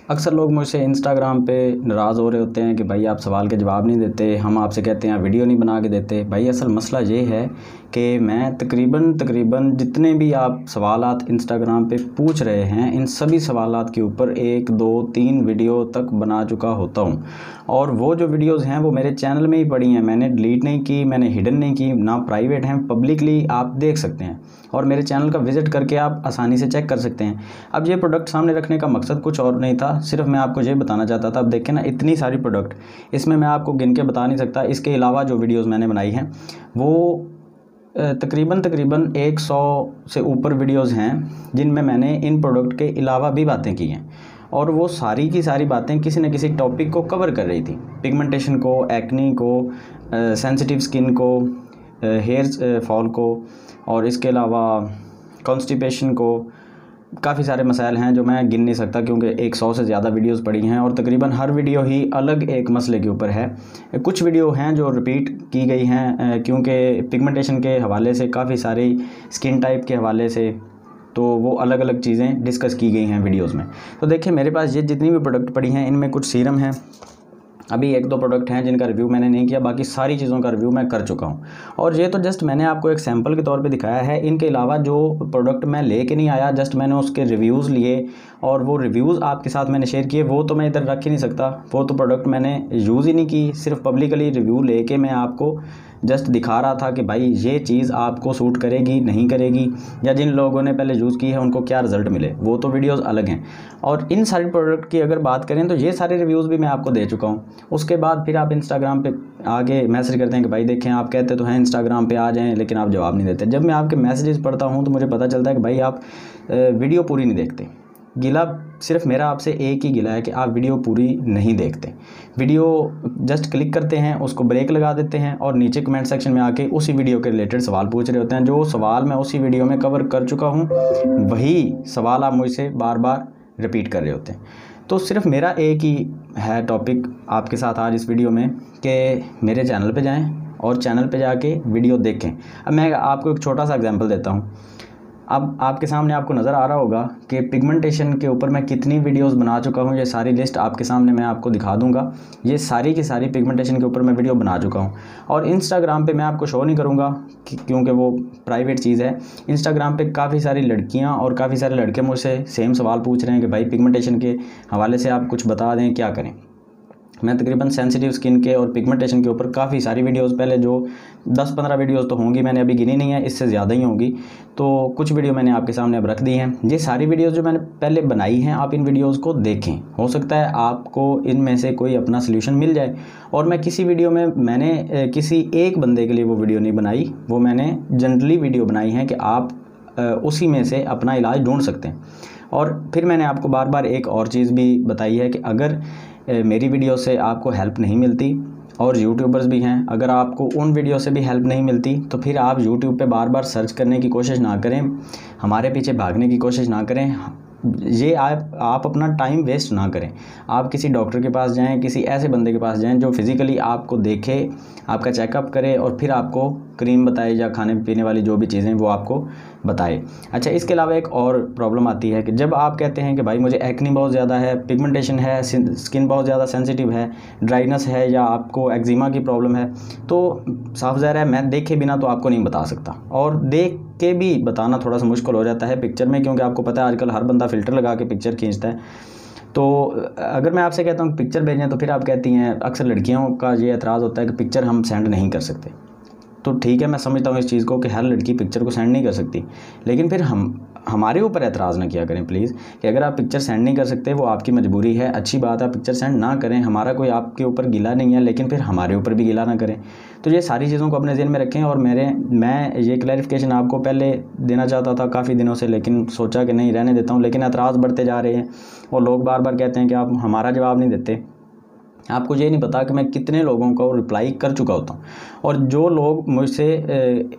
अक्सर लोग मुझसे इंस्टाग्राम पे नाराज़ हो रहे होते हैं कि भाई आप सवाल के जवाब नहीं देते, हम आपसे कहते हैं वीडियो नहीं बना के देते। भाई असल मसला ये है कि मैं तकरीबन जितने भी आप सवालात इंस्टाग्राम पे पूछ रहे हैं, इन सभी सवालात के ऊपर 1, 2, 3 वीडियो तक बना चुका होता हूँ। और वो जो वीडियोज़ हैं वो मेरे चैनल में ही पड़ी हैं, मैंने डिलीट नहीं की, मैंने हिडन नहीं की, ना प्राइवेट हैं, पब्लिकली आप देख सकते हैं और मेरे चैनल का विज़िट करके आप आसानी से चेक कर सकते हैं। अब ये प्रोडक्ट सामने रखने का मकसद कुछ और नहीं था, सिर्फ मैं आपको ये बताना चाहता था। अब देखें ना, इतनी सारी प्रोडक्ट, इसमें मैं आपको गिन के बता नहीं सकता। इसके अलावा जो वीडियोज़ मैंने बनाई हैं वो तकरीबन 100 से ऊपर वीडियोज़ हैं जिनमें मैंने इन प्रोडक्ट के अलावा भी बातें की हैं, और वो सारी की सारी बातें किसी न किसी टॉपिक को कवर कर रही थी। पिगमेंटेशन को, एक्नी को, सेंसिटिव स्किन को, हेयर फॉल को, और इसके अलावा कॉन्स्टिपेशन को। काफ़ी सारे मसाइल हैं जो मैं गिन नहीं सकता क्योंकि 100 से ज़्यादा वीडियोस पड़ी हैं और तकरीबन हर वीडियो ही अलग एक मसले के ऊपर है। कुछ वीडियो हैं जो रिपीट की गई हैं क्योंकि पिगमेंटेशन के हवाले से, काफ़ी सारी स्किन टाइप के हवाले से, तो वो अलग अलग चीज़ें डिस्कस की गई हैं वीडियोज़ में। तो देखिए मेरे पास ये जितनी भी प्रोडक्ट पड़ी हैं इनमें कुछ सीरम हैं, अभी 1-2 प्रोडक्ट हैं जिनका रिव्यू मैंने नहीं किया, बाकी सारी चीज़ों का रिव्यू मैं कर चुका हूँ। और ये तो जस्ट मैंने आपको एक सैंपल के तौर पे दिखाया है। इनके अलावा जो प्रोडक्ट मैं लेके नहीं आया, जस्ट मैंने उसके रिव्यूज़ लिए और वो रिव्यूज़ आपके साथ मैंने शेयर किए, वो तो मैं इधर रख ही नहीं सकता। वो तो प्रोडक्ट मैंने यूज़ ही नहीं की, सिर्फ पब्लिकली रिव्यू लेके मैं आपको जस्ट दिखा रहा था कि भाई ये चीज़ आपको सूट करेगी नहीं करेगी, या जिन लोगों ने पहले यूज़ की है उनको क्या रिज़ल्ट मिले, वो तो वीडियोस अलग हैं। और इन सारे प्रोडक्ट की अगर बात करें तो ये सारे रिव्यूज़ भी मैं आपको दे चुका हूँ। उसके बाद फिर आप इंस्टाग्राम पे आगे मैसेज करते हैं कि भाई देखें, आप कहते तो हैं इंस्टाग्राम पे आ जाएँ लेकिन आप जवाब नहीं देते। जब मैं आपके मैसेजेस पढ़ता हूँ तो मुझे पता चलता है कि भाई आप वीडियो पूरी नहीं देखते। गिला सिर्फ मेरा आपसे एक ही गिला है कि आप वीडियो पूरी नहीं देखते। वीडियो जस्ट क्लिक करते हैं, उसको ब्रेक लगा देते हैं और नीचे कमेंट सेक्शन में आके उसी वीडियो के रिलेटेड सवाल पूछ रहे होते हैं। जो सवाल मैं उसी वीडियो में कवर कर चुका हूँ वही सवाल आप मुझसे बार बार रिपीट कर रहे होते हैं। तो सिर्फ मेरा एक ही है टॉपिक आपके साथ आज इस वीडियो में कि मेरे चैनल पे जाएं और चैनल पे जाके वीडियो देखें। अब मैं आपको एक छोटा सा एग्जांपल देता हूँ। अब आपके सामने आपको नज़र आ रहा होगा कि पिगमेंटेशन के ऊपर मैं कितनी वीडियोस बना चुका हूँ। ये सारी लिस्ट आपके सामने मैं आपको दिखा दूंगा। ये सारी की सारी पिगमेंटेशन के ऊपर मैं वीडियो बना चुका हूँ और इंस्टाग्राम पे मैं आपको शो नहीं करूँगा क्योंकि वो प्राइवेट चीज़ है। इंस्टाग्राम पे काफ़ी सारी लड़कियाँ और काफ़ी सारे लड़के मुझसे सेम सवाल पूछ रहे हैं कि भाई पिगमेंटेशन के हवाले से आप कुछ बता दें, क्या करें। मैं तकरीबन सेंसिटिव स्किन के और पिगमेंटेशन के ऊपर काफ़ी सारी वीडियोस, पहले जो 10-15 वीडियोस तो होंगी, मैंने अभी गिनी नहीं है, इससे ज़्यादा ही होंगी, तो कुछ वीडियो मैंने आपके सामने अब रख दी हैं। ये सारी वीडियोस जो मैंने पहले बनाई हैं, आप इन वीडियोस को देखें, हो सकता है आपको इनमें से कोई अपना सल्यूशन मिल जाए। और मैं किसी वीडियो में मैंने किसी एक बंदे के लिए वो वीडियो नहीं बनाई, वो मैंने जनरली वीडियो बनाई है कि आप उसी में से अपना इलाज ढूंढ सकते हैं। और फिर मैंने आपको बार बार एक और चीज़ भी बताई है कि अगर मेरी वीडियो से आपको हेल्प नहीं मिलती, और यूट्यूबर्स भी हैं, अगर आपको उन वीडियो से भी हेल्प नहीं मिलती तो फिर आप यूट्यूब पे बार बार सर्च करने की कोशिश ना करें, हमारे पीछे भागने की कोशिश ना करें। ये आप अपना टाइम वेस्ट ना करें। आप किसी डॉक्टर के पास जाएं, किसी ऐसे बंदे के पास जाएं जो फिज़िकली आपको देखे, आपका चेकअप करे और फिर आपको क्रीम बताए या खाने पीने वाली जो भी चीज़ें वो आपको बताए। अच्छा, इसके अलावा एक और प्रॉब्लम आती है कि जब आप कहते हैं कि भाई मुझे एक्नी बहुत ज़्यादा है, पिगमेंटेशन है, स्किन बहुत ज़्यादा सेंसिटिव है, ड्राइनेस है, या आपको एक्जिमा की प्रॉब्लम है, तो साफ ज़ाहिर है मैं देखे बिना तो आपको नहीं बता सकता, और देख के भी बताना थोड़ा सा मुश्किल हो जाता है पिक्चर में, क्योंकि आपको पता है आजकल हर बंदा फ़िल्टर लगा के पिक्चर खींचता है। तो अगर मैं आपसे कहता हूँ पिक्चर भेजें तो फिर आप कहती हैं, अक्सर लड़कियों का ये एतराज़ होता है कि पिक्चर हम सेंड नहीं कर सकते। तो ठीक है, मैं समझता हूँ इस चीज़ को कि हर लड़की पिक्चर को सेंड नहीं कर सकती, लेकिन फिर हमारे ऊपर एतराज़ ना किया करें प्लीज़ कि अगर आप पिक्चर सेंड नहीं कर सकते, वो आपकी मजबूरी है, अच्छी बात है, पिक्चर सेंड ना करें, हमारा कोई आपके ऊपर गिला नहीं है, लेकिन फिर हमारे ऊपर भी गिला ना करें। तो ये सारी चीज़ों को अपने ज़हन में रखें। और मैं ये क्लैरिफिकेशन आपको पहले देना चाहता था काफ़ी दिनों से, लेकिन सोचा कि नहीं रहने देता हूँ, लेकिन एतराज़ बढ़ते जा रहे हैं और लोग बार बार कहते हैं कि आप हमारा जवाब नहीं देते। आपको ये नहीं पता कि मैं कितने लोगों को रिप्लाई कर चुका होता हूँ, और जो लोग मुझसे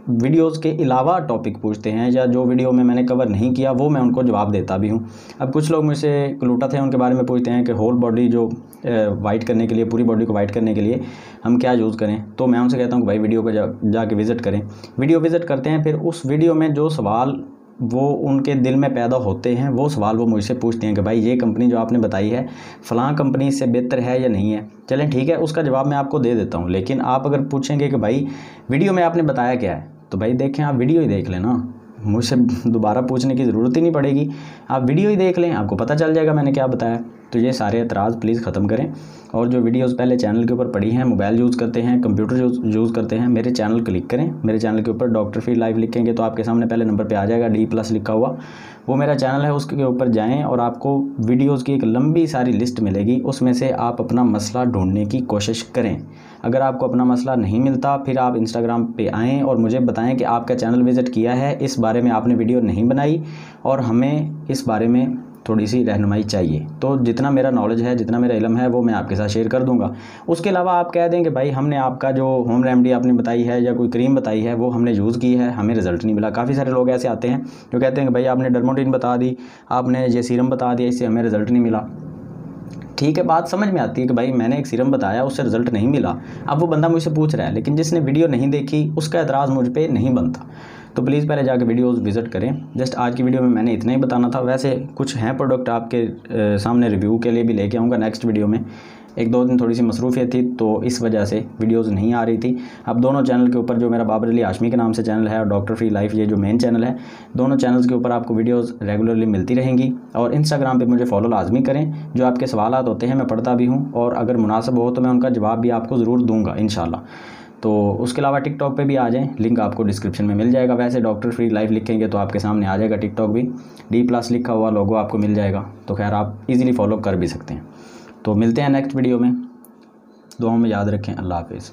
वीडियोस के अलावा टॉपिक पूछते हैं या जो वीडियो में मैंने कवर नहीं किया वो मैं उनको जवाब देता भी हूँ। अब कुछ लोग मुझसे ग्लूटाथियोन है उनके बारे में पूछते हैं कि होल बॉडी जो वाइट करने के लिए, पूरी बॉडी को वाइट करने के लिए हम क्या यूज़ करें, तो मैं उनसे कहता हूँ कि भाई वीडियो को जाके विज़िट करें। वीडियो विज़िट करते हैं, फिर उस वीडियो में जो सवाल वो उनके दिल में पैदा होते हैं, वो सवाल वो मुझसे पूछते हैं कि भाई ये कंपनी जो आपने बताई है फ़लाँ कंपनी से बेहतर है या नहीं है। चलें ठीक है, उसका जवाब मैं आपको दे देता हूँ। लेकिन आप अगर पूछेंगे कि भाई वीडियो में आपने बताया क्या है, तो भाई देखें, आप वीडियो ही देख लें ना, मुझसे दोबारा पूछने की ज़रूरत ही नहीं पड़ेगी। आप वीडियो ही देख लें, आपको पता चल जाएगा मैंने क्या बताया। तो ये सारे एतराज़ प्लीज़ ख़त्म करें। और जो वीडियोस पहले चैनल के ऊपर पड़ी हैं, मोबाइल यूज़ करते हैं, कंप्यूटर यूज़ करते हैं, मेरे चैनल क्लिक करें। मेरे चैनल के ऊपर डॉक्टर फ्री लाइफ लिखेंगे तो आपके सामने पहले नंबर पे आ जाएगा D+ लिखा हुआ, वो मेरा चैनल है। उसके ऊपर जाएं और आपको वीडियोज़ की एक लंबी सारी लिस्ट मिलेगी, उसमें से आप अपना मसला ढूंढने की कोशिश करें। अगर आपको अपना मसला नहीं मिलता, फिर आप इंस्टाग्राम पे आएँ और मुझे बताएं कि आपका चैनल विज़िट किया है, इस बारे में आपने वीडियो नहीं बनाई और हमें इस बारे में थोड़ी सी रहनुमाई चाहिए। तो जितना मेरा नॉलेज है, जितना मेरा इल्म है, वो मैं आपके साथ शेयर कर दूंगा। उसके अलावा आप कह दें कि भाई हमने आपका जो होम रेमेडी आपने बताई है या कोई क्रीम बताई है वो हमने यूज़ की है, हमें रिज़ल्ट नहीं मिला। काफ़ी सारे लोग ऐसे आते हैं जो कहते हैं कि भाई आपने डर्मोटिन बता दी, आपने ये सीरम बता दिया, इससे हमें रिज़ल्ट नहीं मिला। ठीक है, बात समझ में आती है कि भाई मैंने एक सीरम बताया, उससे रिज़ल्ट नहीं मिला। अब वो बंदा मुझसे पूछ रहा है, लेकिन जिसने वीडियो नहीं देखी उसका एतराज़ मुझ पर नहीं बनता। तो प्लीज़ पहले जाके वीडियोस विज़िट करें। जस्ट आज की वीडियो में मैंने इतना ही बताना था। वैसे कुछ हैं प्रोडक्ट आपके सामने रिव्यू के लिए भी लेके आऊँगा नेक्स्ट वीडियो में। 1-2 दिन थोड़ी सी मसरूफियत थी तो इस वजह से वीडियोस नहीं आ रही थी। अब दोनों चैनल के ऊपर, जो मेरा बाबर अली हाशमी के नाम से चैनल है और डॉक्टर फ्री लाइफ ये जो मेन चैनल है, दोनों चैनल्स के ऊपर आपको वीडियोस रेगुलरली मिलती रहेंगी। और इंस्टाग्राम पे मुझे फॉलो लाजमी करें। जो आपके सवालात होते हैं मैं पढ़ता भी हूँ और अगर मुनासिब हो तो मैं उनका जवाब भी आपको ज़रूर दूँगा इंशाल्लाह। तो उसके अलावा टिकटॉक पे भी आ जाएं, लिंक आपको डिस्क्रिप्शन में मिल जाएगा। वैसे डॉक्टर फ्री लाइफ लिखेंगे तो आपके सामने आ जाएगा टिकटॉक भी, D+ लिखा हुआ लोगो आपको मिल जाएगा। तो खैर आप इजीली फॉलो कर भी सकते हैं। तो मिलते हैं नेक्स्ट वीडियो में, दुआओं में याद रखें। अल्लाह हाफिज़।